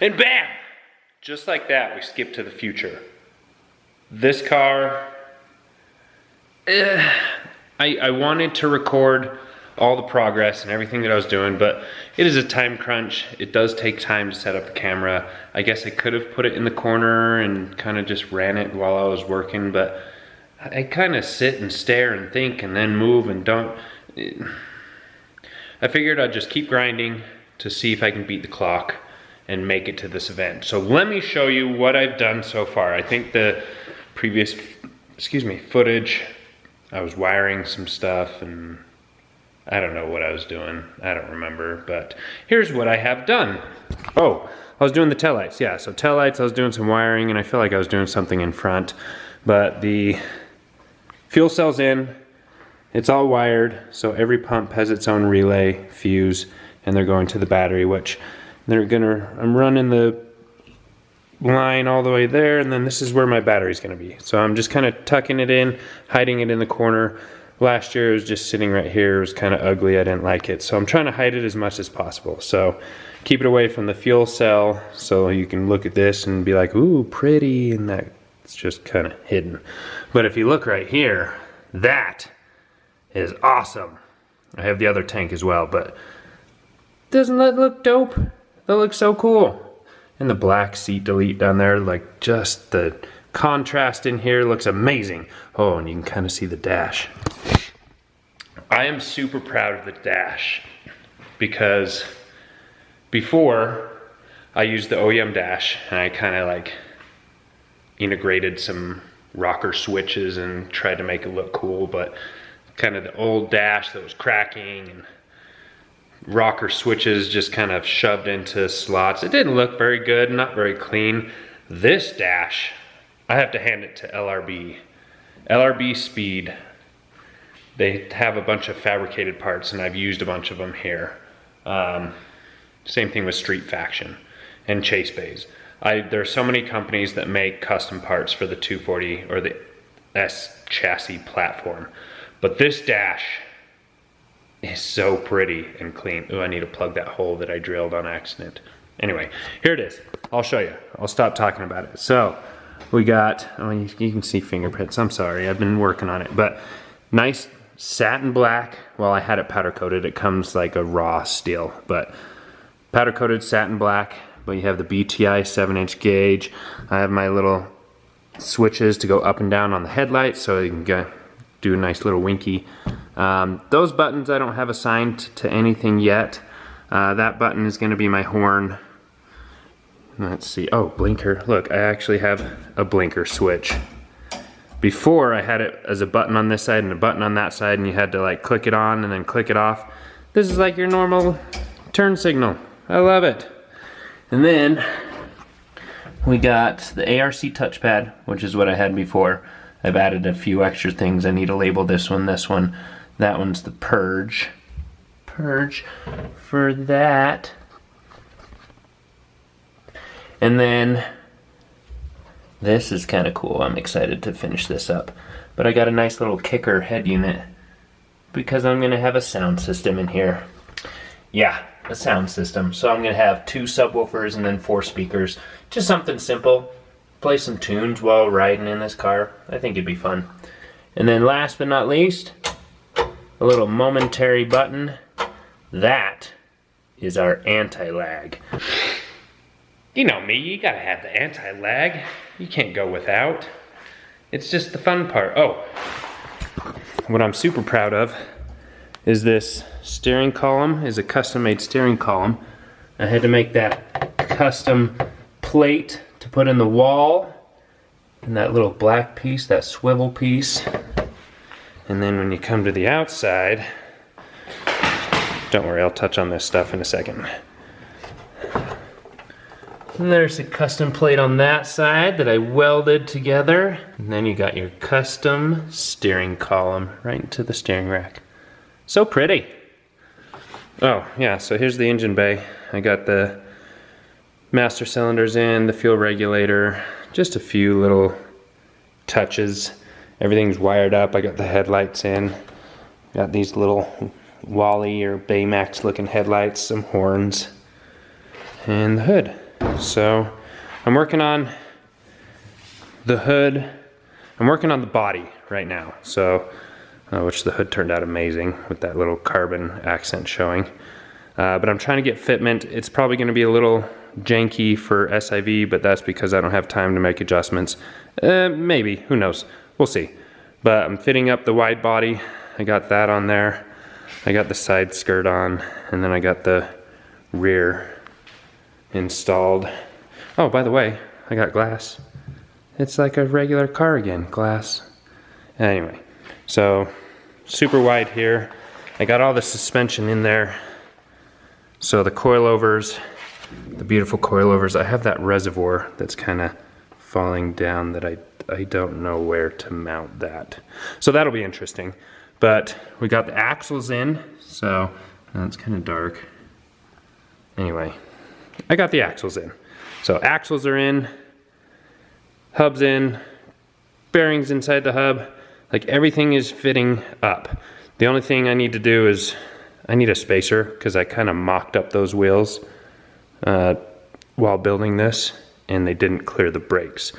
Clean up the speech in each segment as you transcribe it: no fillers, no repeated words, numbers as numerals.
And bam! Just like that, we skip to the future. This car, I wanted to record all the progress and everything that I was doing, but it is a time crunch. It does take time to set up the camera. I guess I could have put it in the corner and kind of just ran it while I was working, but I kind of sit and stare and think and then move and don't. I figured I'd just keep grinding to see if I can beat the clock and make it to this event. So let me show you what I've done so far. I think the previous, footage, I was wiring some stuff and I don't know what I was doing. I don't remember, but here's what I have done. Oh, I was doing the taillights. Yeah, so taillights, I was doing some wiring and I feel like I was doing something in front, but the fuel cell's in, it's all wired, so every pump has its own relay, fuse, and they're going to the battery, which I'm running the line all the way there, and then this is where my battery's gonna be. So I'm just kind of tucking it in, hiding it in the corner. Last year it was just sitting right here. It was kind of ugly, I didn't like it. So I'm trying to hide it as much as possible. So keep it away from the fuel cell so you can look at this and be like, ooh, pretty, and that's just kind of hidden. But if you look right here, that is awesome. I have the other tank as well, but doesn't that look dope? That looks so cool. And the black seat delete down there, like just the contrast in here looks amazing. Oh, and you can kind of see the dash. I am super proud of the dash because before I used the OEM dash and I kind of like integrated some rocker switches and tried to make it look cool, but kind of the old dash that was cracking and rocker switches just kind of shoved into slots. It didn't look very good, not very clean. This dash, I have to hand it to LRB. LRB Speed. They have a bunch of fabricated parts and I've used a bunch of them here. Same thing with Street Faction and Chase Bays. There are so many companies that make custom parts for the 240 or the S chassis platform. But this dash is so pretty and clean. Ooh, I need to plug that hole that I drilled on accident. Anyway, here it is. I'll show you. I'll stop talking about it. So we got, oh, you can see fingerprints. I'm sorry, I've been working on it. But nice satin black. Well, I had it powder coated. It comes like a raw steel, but powder coated satin black. But you have the BTI 7-inch gauge. I have my little switches to go up and down on the headlights so you can do a nice little winky. Those buttons I don't have assigned to anything yet. That button is going to be my horn. Let's see. Oh, blinker. Look, I actually have a blinker switch. Before I had it as a button on this side and a button on that side, and you had to like click it on and then click it off. This is like your normal turn signal. I love it. And then we got the ARC touchpad, which is what I had before. I've added a few extra things. I need to label this one, that one's the purge. Purge for that. And then this is kind of cool. I'm excited to finish this up. But I got a nice little kicker head unit because I'm gonna have a sound system in here. Yeah, a sound system. So I'm gonna have 2 subwoofers and then 4 speakers. Just something simple. Play some tunes while riding in this car. I think it'd be fun. And then last but not least, a little momentary button. That is our anti-lag. You know me, you gotta have the anti-lag. You can't go without. It's just the fun part. Oh, what I'm super proud of is this steering column is a custom-made steering column. I had to make that custom plate to put in the wall, and that little black piece, that swivel piece. And then when you come to the outside, don't worry, I'll touch on this stuff in a second. And there's a custom plate on that side that I welded together. And then you got your custom steering column right into the steering rack. So pretty. Oh yeah, so here's the engine bay. I got the master cylinders in, the fuel regulator, just a few little touches. Everything's wired up. I got the headlights in. Got these little Wally or Baymax looking headlights, some horns, and the hood. So I'm working on the hood. I'm working on the body right now. So, which the hood turned out amazing with that little carbon accent showing. But I'm trying to get fitment. It's probably gonna be a little janky for SIV, but that's because I don't have time to make adjustments. Maybe, who knows, we'll see. But I'm fitting up the wide body. I got that on there. I got the side skirt on, and then I got the rear installed. Oh, by the way, I got glass. It's like a regular car again, glass. Anyway, so super wide here. I got all the suspension in there. So the coilovers, the beautiful coilovers. I have that reservoir that's kind of falling down that I don't know where to mount that. So that'll be interesting. But we got the axles in, so it's kind of dark. Anyway, I got the axles in. So axles are in, hub's in, bearings inside the hub. Like everything is fitting up. The only thing I need to do is I need a spacer because I kind of mocked up those wheels while building this, and they didn't clear the brakes.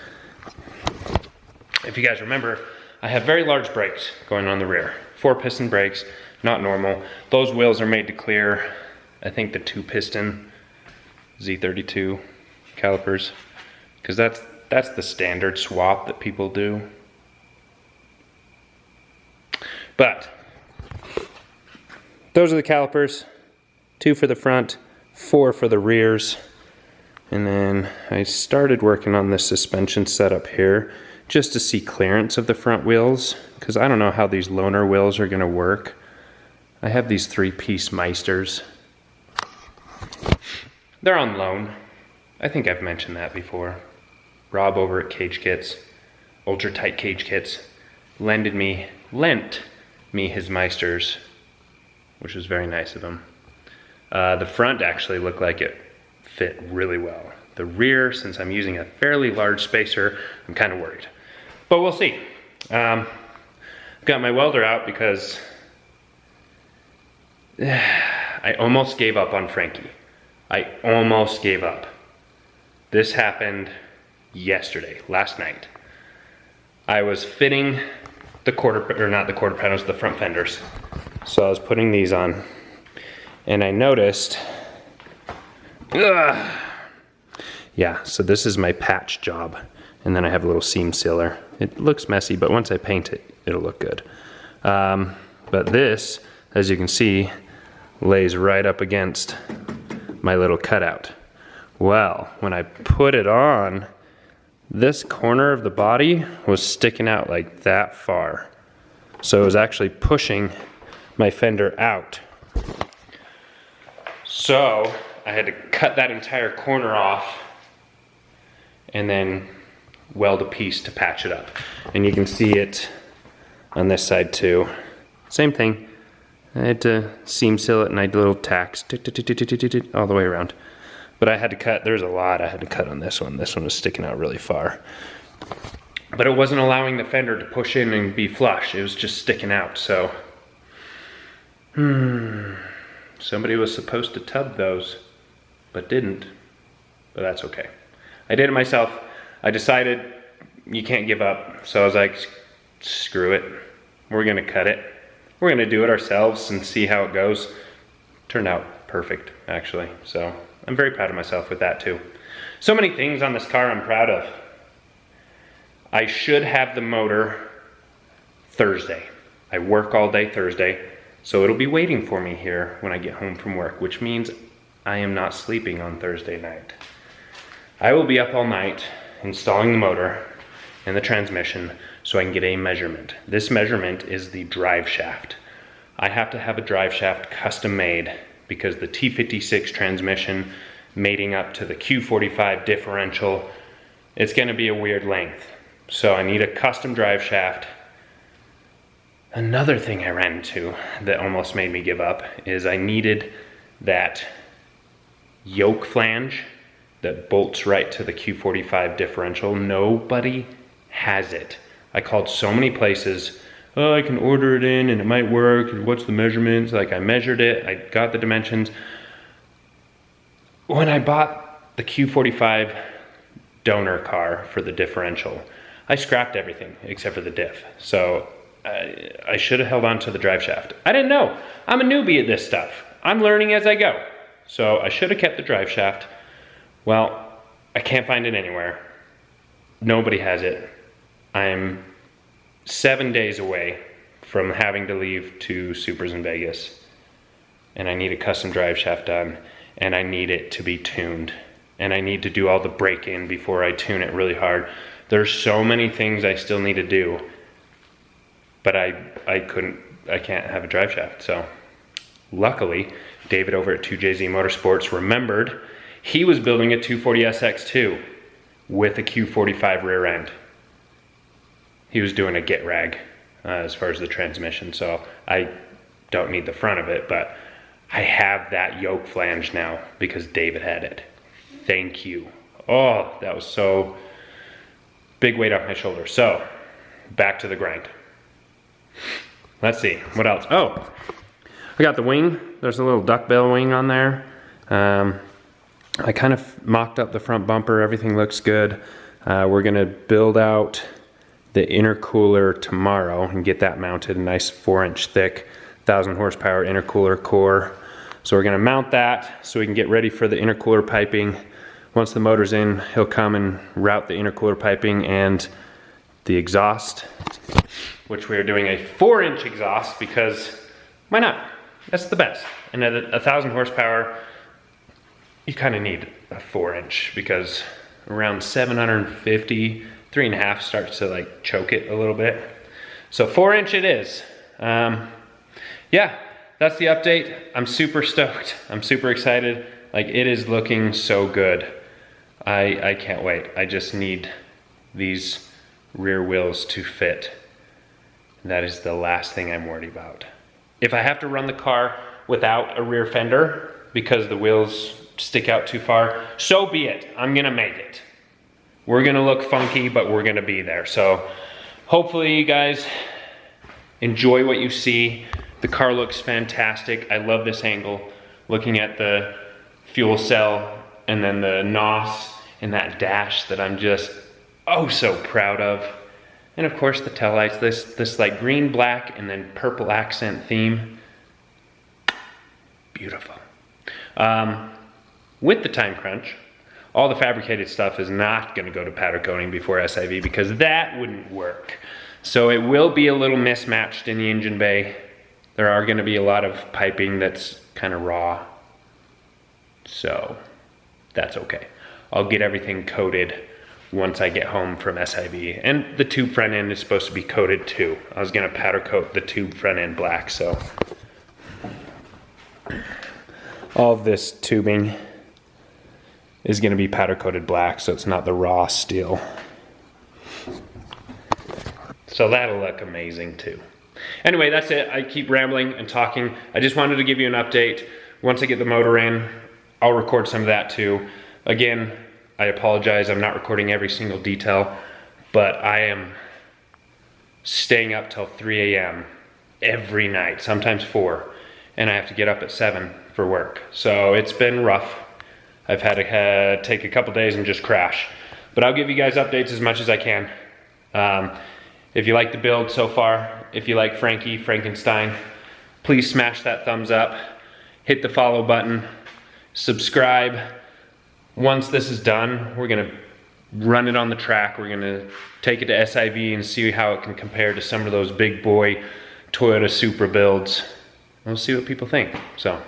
If you guys remember, I have very large brakes going on the rear. 4-piston brakes, not normal. Those wheels are made to clear, I think, the 2-piston Z32 calipers, because that's the standard swap that people do. But those are the calipers, 2 for the front, 4 for the rears. And then I started working on this suspension setup here just to see clearance of the front wheels, because I don't know how these loaner wheels are gonna work. I have these 3-piece Meisters. They're on loan. I think I've mentioned that before. Rob over at Cage Kits, Ultra Tight Cage Kits, lent me his Meisters, which was very nice of him. The front actually looked like it fit really well. The rear, since I'm using a fairly large spacer, I'm kind of worried. But we'll see. I've got my welder out because I almost gave up on Frankie. I almost gave up. This happened yesterday, last night. I was fitting the not the quarter panels, the front fenders. So I was putting these on, and I noticed, yeah, so this is my patch job. And then I have a little seam sealer. It looks messy, but once I paint it, it'll look good. But this, as you can see, lays right up against my little cutout. Well, when I put it on, this corner of the body was sticking out like that far. So it was actually pushing my fender out. So I had to cut that entire corner off and then weld a piece to patch it up. And you can see it on this side too. Same thing. I had to seam seal it and I did little tacks all the way around. But I had to cut, there's a lot I had to cut on this one. This one was sticking out really far. But it wasn't allowing the fender to push in and be flush. It was just sticking out, so. Somebody was supposed to tub those, but didn't. But that's okay. I did it myself. I decided you can't give up. So I was like, screw it. We're gonna cut it. We're gonna do it ourselves and see how it goes. Turned out perfect, actually. So I'm very proud of myself with that too. So many things on this car I'm proud of. I should have the motor Thursday. I work all day Thursday, so it'll be waiting for me here when I get home from work, which means I am not sleeping on Thursday night. I will be up all night installing the motor and the transmission so I can get a measurement. This measurement is the drive shaft. I have to have a drive shaft custom made because the T56 transmission mating up to the Q45 differential, it's gonna be a weird length. So I need a custom drive shaft. Another thing I ran into that almost made me give up is I needed that yoke flange that bolts right to the Q45 differential. Nobody has it. I called so many places. Oh, I can order it in and it might work. What's the measurements? Like I measured it, I got the dimensions. When I bought the Q45 donor car for the differential. I scrapped everything except for the diff. So I should have held on to the drive shaft. I didn't know. I'm a newbie at this stuff. I'm learning as I go. So I should have kept the drive shaft. Well, I can't find it anywhere. Nobody has it. I'm 7 days away from having to leave to Supers in Vegas. And I need a custom drive shaft done. And I need it to be tuned. And I need to do all the break-in before I tune it really hard. There's so many things I still need to do. But I can't have a drive shaft. So luckily, David over at 2JZ Motorsports remembered he was building a 240SX2 with a Q45 rear end. He was doing a get rag as far as the transmission. So I don't need the front of it, but I have that yoke flange now because David had it. Thank you. Oh, that was so big weight off my shoulder. So back to the grind. Let's see, what else? Oh, I got the wing. There's a little duckbill wing on there. I kind of mocked up the front bumper. Everything looks good. We're gonna build out the intercooler tomorrow and get that mounted, a nice 4-inch thick, 1,000 horsepower intercooler core. So we're gonna mount that so we can get ready for the intercooler piping. Once the motor's in, he'll come and route the intercooler piping and the exhaust, which we are doing a 4-inch exhaust because why not? That's the best. And at 1,000 horsepower, you kind of need a 4-inch because around 750, 3.5 starts to like choke it a little bit. So 4-inch it is. Yeah, that's the update. I'm super stoked. I'm super excited. Like, it is looking so good. I can't wait. I just need these rear wheels to fit. That is the last thing I'm worried about. If I have to run the car without a rear fender because the wheels stick out too far, so be it. I'm gonna make it. We're gonna look funky, but we're gonna be there. So hopefully you guys enjoy what you see. The car looks fantastic. I love this angle, looking at the fuel cell and then the NOS and that dash that I'm just oh so proud of. And of course the taillights, this like green, black, and then purple accent theme. Beautiful. With the time crunch, all the fabricated stuff is not gonna go to powder coating before SIV because that wouldn't work. So it will be a little mismatched in the engine bay. There are gonna be a lot of piping that's kind of raw. So that's okay. I'll get everything coated once I get home from SIV. And the tube front end is supposed to be coated too. I was gonna powder coat the tube front end black, so. All of this tubing is gonna be powder coated black, so it's not the raw steel. So that'll look amazing too. Anyway, that's it. I keep rambling and talking. I just wanted to give you an update. Once I get the motor in, I'll record some of that too. Again, I apologize, I'm not recording every single detail, but I am staying up till 3 a.m. every night, sometimes 4, and I have to get up at 7 for work. So it's been rough. I've had to take a couple days and just crash. But I'll give you guys updates as much as I can. If you like the build so far, if you like Frankie Frankenstein, please smash that thumbs up, hit the follow button, subscribe. Once this is done, we're gonna run it on the track. We're gonna take it to SIV and see how it can compare to some of those big boy Toyota Supra builds. We'll see what people think. So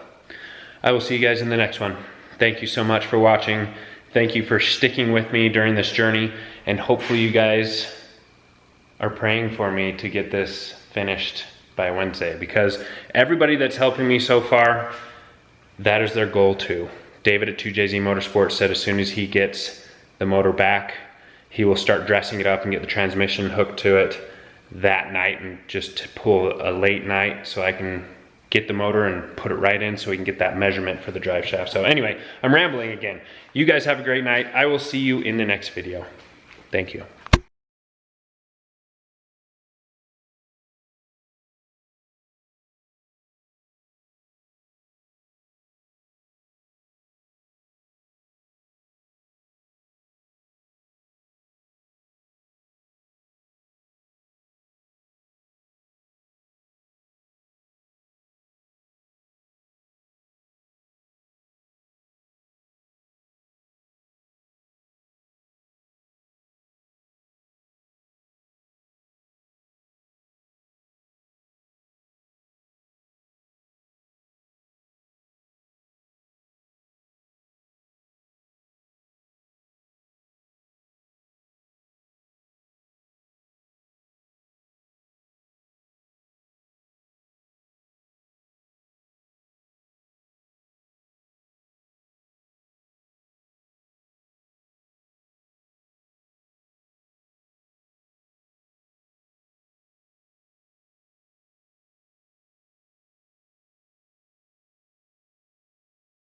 I will see you guys in the next one. Thank you so much for watching. Thank you for sticking with me during this journey, and hopefully you guys are praying for me to get this finished by Wednesday, because everybody that's helping me so far, that is their goal too. David at 2JZ Motorsports said as soon as he gets the motor back, he will start dressing it up and get the transmission hooked to it that night, and just to pull a late night so I can get the motor and put it right in so we can get that measurement for the drive shaft. So anyway, I'm rambling again. You guys have a great night. I will see you in the next video. Thank you.